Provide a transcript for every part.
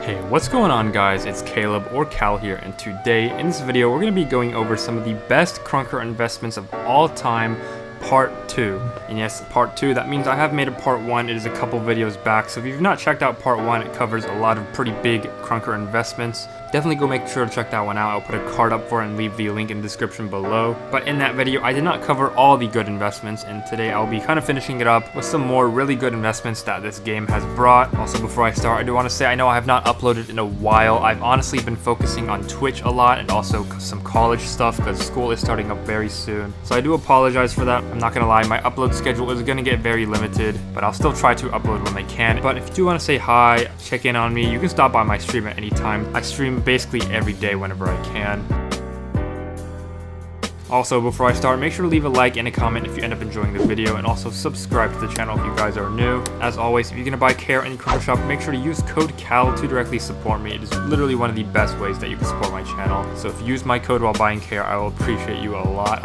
Hey, what's going on guys? It's Caleb or Cal here, and today in this video we're going to be going over some of the best Krunker investments of all time, part 2. And yes, part 2, that means I have made a part 1. It is a couple videos back, so if you've not checked out part 1, it covers a lot of pretty big Krunker investments. Definitely go make sure to check that one out. I'll put a card up for it and leave the link in the description below. But in that video, I did not cover all the good investments, and today I'll be kind of finishing it up with some more really good investments that this game has brought. Also, before I start, I do want to say I know I have not uploaded in a while. I've honestly been focusing on Twitch a lot and also some college stuff because school is starting up very soon. So I do apologize for that. I'm not going to lie, my upload schedule is going to get very limited, but I'll still try to upload when I can. But if you do want to say hi, check in on me, you can stop by my stream at any time. I stream basically every day whenever I can. Also, before I start, make sure to leave a like and a comment if you end up enjoying the video, and also subscribe to the channel if you guys are new. As always, if you're going to buy care in the Krunker shop, make sure to use code CAL to directly support me. It is literally one of the best ways that you can support my channel. So if you use my code while buying care, I will appreciate you a lot.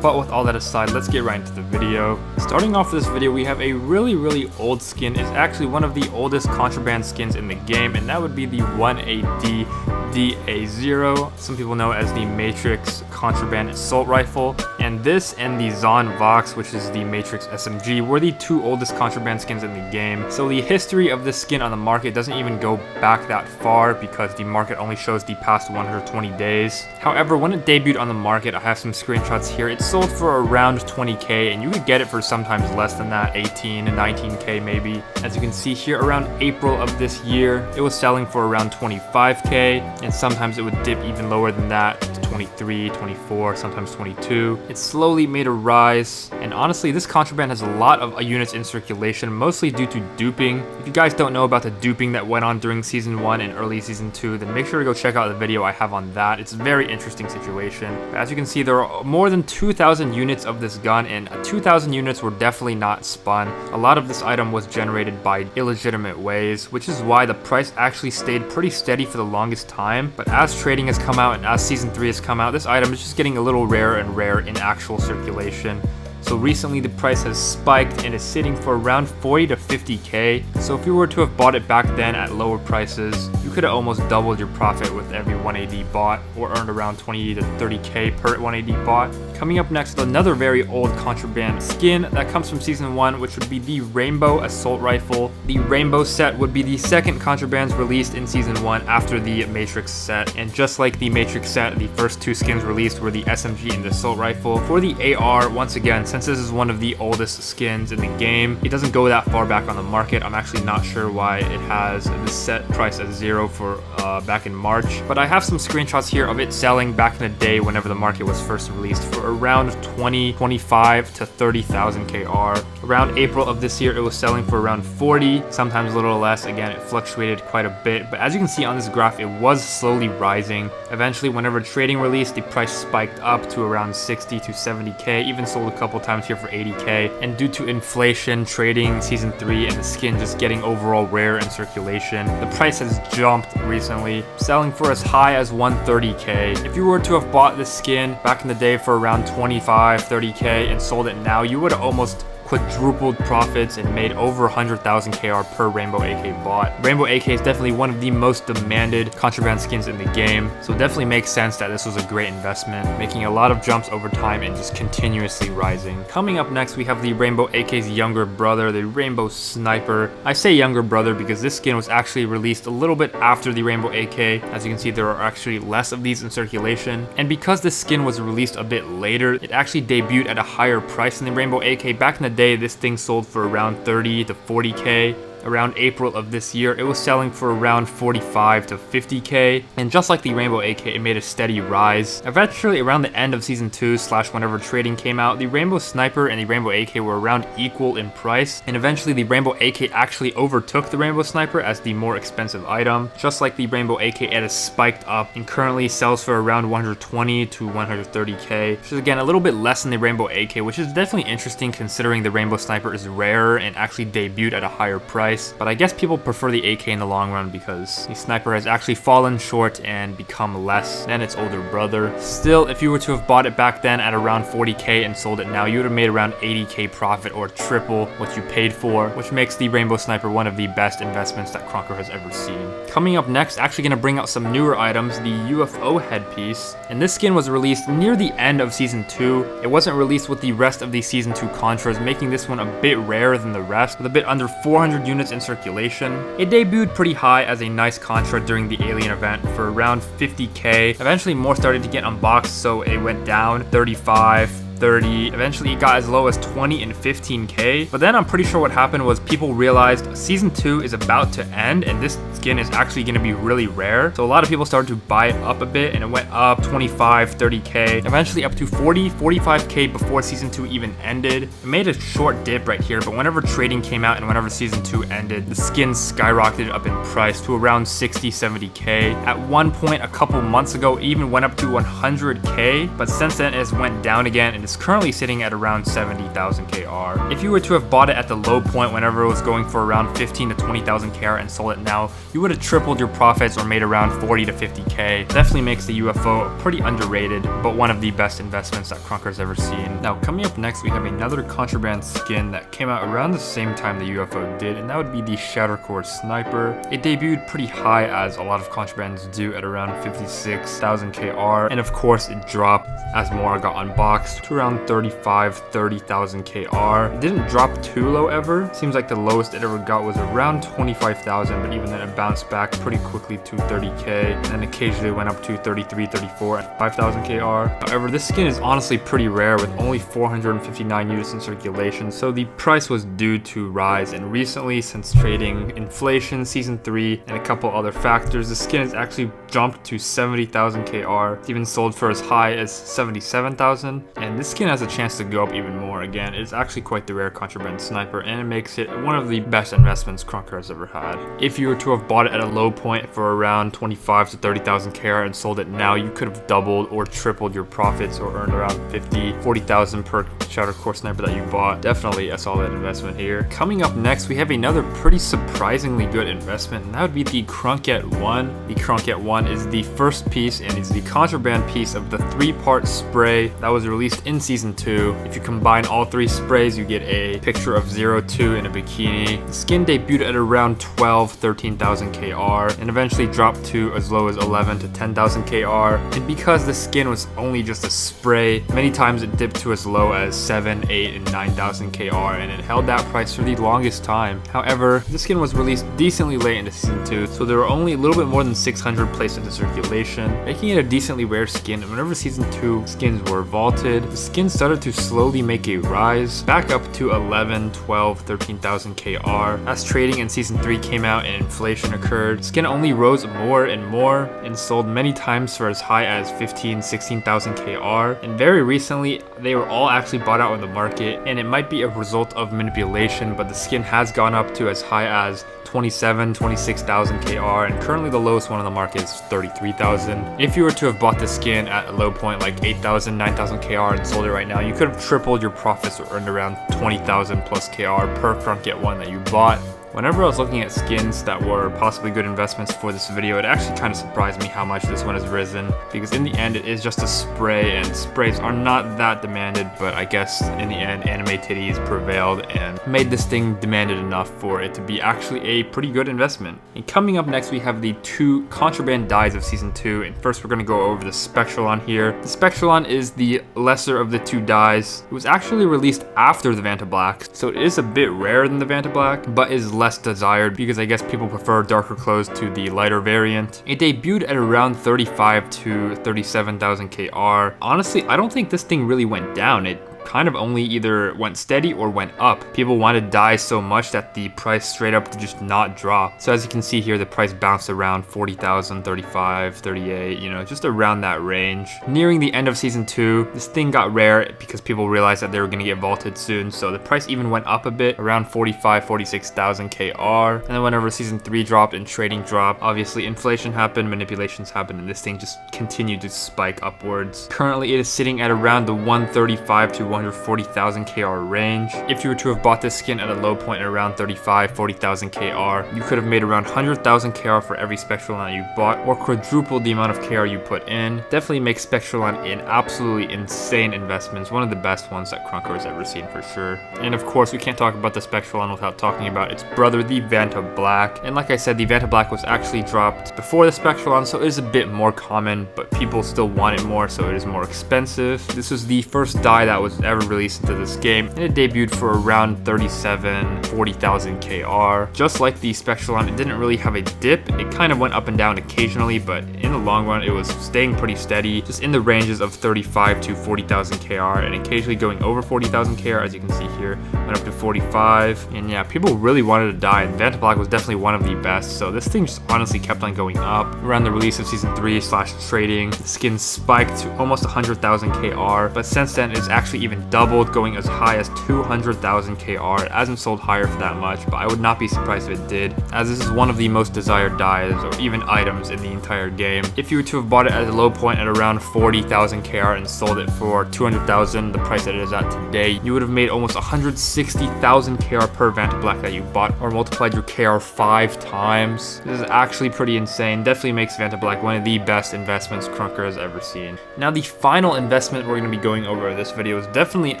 But with all that aside, let's get right into the video. Starting off this video, we have a really old skin. It's actually one of the oldest contraband skins in the game, and that would be the 1AD DA0. Some people know it as the Matrix Contraband Assault Rifle, and this and the Zon Vox, which is the Matrix SMG, were the two oldest contraband skins in the game. So the history of this skin on the market doesn't even go back that far because the market only shows the past 120 days. However, when it debuted on the market, I have some screenshots here. It sold for around 20k, and you could get it for sometimes less than that, 18 and 19k maybe. As you can see here, around April of this year, it was selling for around 25k, and sometimes it would dip even lower than that to 23, 24, sometimes 22. It slowly made a rise, and honestly, this contraband has a lot of units in circulation, mostly due to duping. If you guys don't know about the duping that went on during Season 1 and early Season 2, then make sure to go check out the video I have on that. It's a very interesting situation. But as you can see, there are more than 2,000 units of this gun, and 2,000 units were definitely not spun. A lot of this item was generated by illegitimate ways, which is why the price actually stayed pretty steady for the longest time. But as trading has come out and as Season 3 has come out, this item is just getting a little rarer and rarer in actual circulation. So recently the price has spiked and is sitting for around 40 to 50k. So if you were to have bought it back then at lower prices, you could have almost doubled your profit with every 1AD bought, or earned around 20 to 30k per 1AD bought. Coming up next, another very old contraband skin that comes from Season 1, which would be the Rainbow Assault Rifle. The Rainbow set would be the second contrabands released in Season 1 after the Matrix set. And just like the Matrix set, the first two skins released were the SMG and the Assault Rifle. For the AR, once again, since this is one of the oldest skins in the game, it doesn't go that far back on the market. I'm actually not sure why it has the set price at 0 for back in March, but I have some screenshots here of it selling back in the day whenever the market was first released for around 25 to 30,000 KR. Around April of this year, it was selling for around 40, sometimes a little less. Again, it fluctuated quite a bit, but as you can see on this graph, it was slowly rising. Eventually, whenever trading released, the price spiked up to around 60 to 70k, even sold a couple times here for 80k, and due to inflation, trading, Season 3, and the skin just getting overall rare in circulation, the price has jumped recently, selling for as high as 130k. If you were to have bought this skin back in the day for around 25, 30k and sold it now, you would have almost quadrupled profits and made over 100,000 KR per Rainbow AK bought. Rainbow AK is definitely one of the most demanded contraband skins in the game, so it definitely makes sense that this was a great investment, making a lot of jumps over time and just continuously rising. Coming up next, we have the Rainbow AK's younger brother, the Rainbow Sniper. I say younger brother because this skin was actually released a little bit after the Rainbow AK. As you can see, there are actually less of these in circulation, and because this skin was released a bit later, it actually debuted at a higher price than the Rainbow AK. Back in the day, this thing sold for around 30 to 40k. Around April of this year, it was selling for around 45 to 50k, and just like the Rainbow AK, it made a steady rise. Eventually, around the end of Season 2 / whenever trading came out, the Rainbow Sniper and the Rainbow AK were around equal in price, and eventually the Rainbow AK actually overtook the Rainbow Sniper as the more expensive item. Just like the Rainbow AK, it has spiked up and currently sells for around 120 to 130k, which is again a little bit less than the Rainbow AK, which is definitely interesting considering the Rainbow Sniper is rarer and actually debuted at a higher price. price, but I guess people prefer the AK in the long run because the sniper has actually fallen short and become less than its older brother. Still, if you were to have bought it back then at around 40k and sold it now, you would have made around 80k profit, or triple what you paid for, which makes the Rainbow Sniper one of the best investments that Krunker has ever seen. Coming up next, actually going to bring out some newer items, the Ufo Headpiece, and this skin was released near the end of Season 2. It wasn't released with the rest of the Season 2 Contras, making this one a bit rarer than the rest, with a bit under 400 units in circulation. It debuted pretty high as a nice Contra during the Alien event for around 50k. Eventually more started to get unboxed, so it went down 35, 30, eventually it got as low as 20 and 15k. But then I'm pretty sure what happened was people realized Season 2 is about to end and this skin is actually going to be really rare. So a lot of people started to buy it up a bit, and it went up 25, 30k, eventually up to 40, 45k before Season 2 even ended. It made a short dip right here, but whenever trading came out and whenever Season 2 ended, the skin skyrocketed up in price to around 60, 70k. At one point a couple months ago, it even went up to 100k, but since then it's went down again and is currently sitting at around 70,000 KR. If you were to have bought it at the low point whenever it was going for around 15 to 20,000 KR and sold it now, you would have tripled your profits or made around 40 to 50k. Definitely makes the UFO pretty underrated, but one of the best investments that Krunker's ever seen. Now coming up next, we have another contraband skin that came out around the same time the UFO did, and that would be the Shattercore Sniper. It debuted pretty high, as a lot of contrabands do, at around 56,000 KR, and of course it dropped as more got unboxed to around 35, 30,000 KR. It didn't drop too low ever. Seems like the lowest it ever got was around 25,000, but even then it bounced back pretty quickly to 30k, and then occasionally went up to 33, 34, and 5,000 KR. However, this skin is honestly pretty rare with only 459 units in circulation, so the price was due to rise, and recently, since trading, inflation, Season 3, and a couple other factors, the skin has actually jumped to 70,000 KR. It's even sold for as high as 77,000, and this skin has a chance to go up even more. Again, it's actually quite the rare contraband sniper, and it makes it one of the best investments Krunker has ever had. If you were to have bought it at a low point for around 25 to 30,000 KR and sold it now, you could have doubled or tripled your profits, or earned around 50, 40,000 per Shattercore Sniper that you bought. Definitely a solid investment here. Coming up next, we have another pretty surprisingly good investment, and that would be the Krunker 1. The Krunker 1 is the first piece and is the contraband piece of the 3-part spray that was released in Season 2. If you combine all 3 sprays, you get a picture of 02 in a bikini. The skin debuted at around 12, 13,000 KR and eventually dropped to as low as 11 to 10,000 KR. And because the skin was only just a spray, many times it dipped to as low as 7, 8, and 9,000 KR, and it held that price for the longest time. However, the skin was released decently late into Season 2, so there were only a little bit more than 600 placed into circulation, making it a decently rare skin. And whenever Season 2 skins were vaulted, the skin started to slowly make a rise back up to 11, 12, 13,000 KR. As trading in Season 3 came out and inflation occurred, skin only rose more and sold many times for as high as 15, 16,000 KR. And very recently, they were all actually bought out on the market, and it might be a result of manipulation, but the skin has gone up to as high as 27, 26,000 KR, and currently the lowest one on the market is 33,000. If you were to have bought the skin at a low point like 8,000, 9,000 KR and sold it right now, you could have tripled your profits or earned around 20,000 plus KR per Krunker 1 that you bought. Whenever I was looking at skins that were possibly good investments for this video, it actually kind of surprised me how much this one has risen, because in the end it is just a spray and sprays are not that demanded, but I guess in the end anime titties prevailed and made this thing demanded enough for it to be actually a pretty good investment. And coming up next, we have the 2 contraband dyes of Season 2, and first we're going to go over the Spectrolon here. The Spectrolon is the lesser of the 2 dyes. It was actually released after the Vanta Black, so it is a bit rarer than the Vanta Black, but is less desired because I guess people prefer darker clothes to the lighter variant. It debuted at around 35 to 37,000 KR. Honestly, I don't think this thing really went down. It kind of only either went steady or went up. People wanted dyes so much that the price straight up did just not drop. So as you can see here, the price bounced around 40,000, 35, 38, you know, just around that range. Nearing the end of Season 2, this thing got rare because people realized that they were going to get vaulted soon, so the price even went up a bit, around 45, 46,000 KR. And then whenever Season 3 dropped and trading dropped, obviously inflation happened, manipulations happened, and this thing just continued to spike upwards. Currently, it is sitting at around the 135 to 140,000 KR range. If you were to have bought this skin at a low point at around 40,000 KR, you could have made around 100,000 KR for every Spectrolon you bought, or quadrupled the amount of KR you put in. Definitely makes Spectrolon an absolutely insane investment. It's one of the best ones that Krunker has ever seen for sure. And of course, we can't talk about the Spectrolon without talking about its brother, the Vanta Black. And like I said, the Vanta Black was actually dropped before the Spectrolon, so it is a bit more common, but people still want it more, so it is more expensive. This was the first dye that was ever released into this game, and it debuted for around 40,000 KR. Just like the Spectrolon, it didn't really have a dip. It kind of went up and down occasionally, but in the long run, it was staying pretty steady, just in the ranges of 35 to 40,000 KR, and occasionally going over 40,000 KR, as you can see here, went up to 45. And yeah, people really wanted to dye, and Vanta Black was definitely one of the best, so this thing just honestly kept on going up. Around the release of Season 3/trading, the skin spiked to almost 100,000 KR, but since then it's actually even doubled, going as high as 200,000 KR. It hasn't sold higher for that much, but I would not be surprised if it did, as this is one of the most desired dyes or even items in the entire game. If you were to have bought it at a low point at around 40,000 KR and sold it for 200,000, the price that it is at today, you would have made almost 160,000 KR per Vanta Black that you bought, or multiplied your KR 5 times. This is actually pretty insane. Definitely makes Vanta Black one of the best investments Krunker has ever seen. Now, the final investment we're going to be going over in this video is definitely an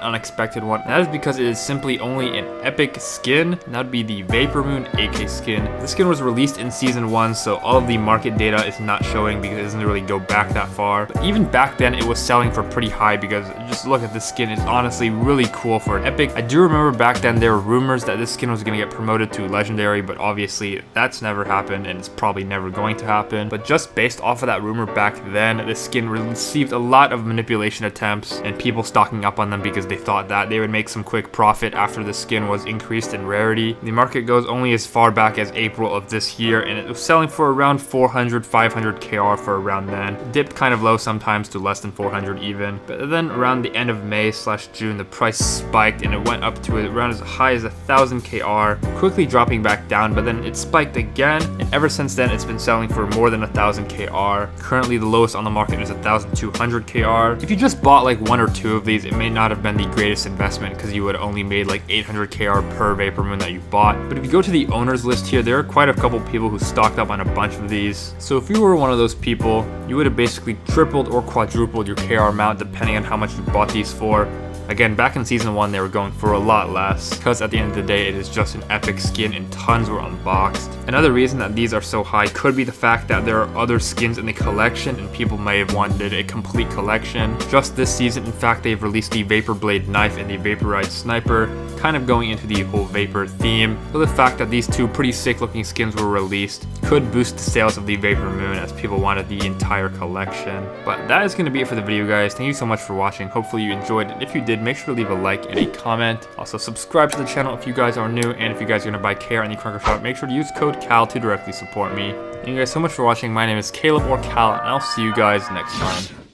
unexpected one, and that is because it is simply only an epic skin, and that would be the Vapor Moon AK skin. This skin was released in Season 1, so all of the market data is not showing because it doesn't really go back that far. But even back then, it was selling for pretty high because just look at this skin. It's honestly really cool for an epic. I do remember back then there were rumors that this skin was going to get promoted to legendary, but obviously that's never happened, and it's probably never going to happen. But just based off of that rumor back then, this skin received a lot of manipulation attempts and people stocking up on them because they thought that they would make some quick profit after the skin was increased in rarity. The market goes only as far back as April of this year, and it was selling for around 400-500 KR for around then. It dipped kind of low sometimes to less than 400 even, but then around the end of May/June, the price spiked and it went up to around as high as 1,000 KR, quickly dropping back down, but then it spiked again, and ever since then it's been selling for more than 1,000 KR. Currently the lowest on the market is 1,200 KR. If you just bought like one or two of these, it may not have been the greatest investment because you would only made like 800 KR per Vapor Moon that you bought. But if you go to the owners list here, there are quite a couple people who stocked up on a bunch of these. So if you were one of those people, you would have basically tripled or quadrupled your KR amount depending on how much you bought these for. Again, back in Season 1, they were going for a lot less, because at the end of the day, it is just an epic skin and tons were unboxed. Another reason that these are so high could be the fact that there are other skins in the collection, and people may have wanted a complete collection. Just this season, in fact, they've released the Vapor Blade Knife and the Vaporite Sniper, kind of going into the whole Vapor theme. So the fact that these two pretty sick looking skins were released could boost the sales of the Vapor Moon, as people wanted the entire collection. But that is going to be it for the video, guys. Thank you so much for watching. Hopefully you enjoyed it. If you did, make sure to leave a like and a comment. Also, subscribe to the channel if you guys are new, and if you guys are going to buy KR in the Krunker shop, make sure to use code CAL to directly support me. Thank you guys so much for watching. My name is Caleb or Cal, and I'll see you guys next time.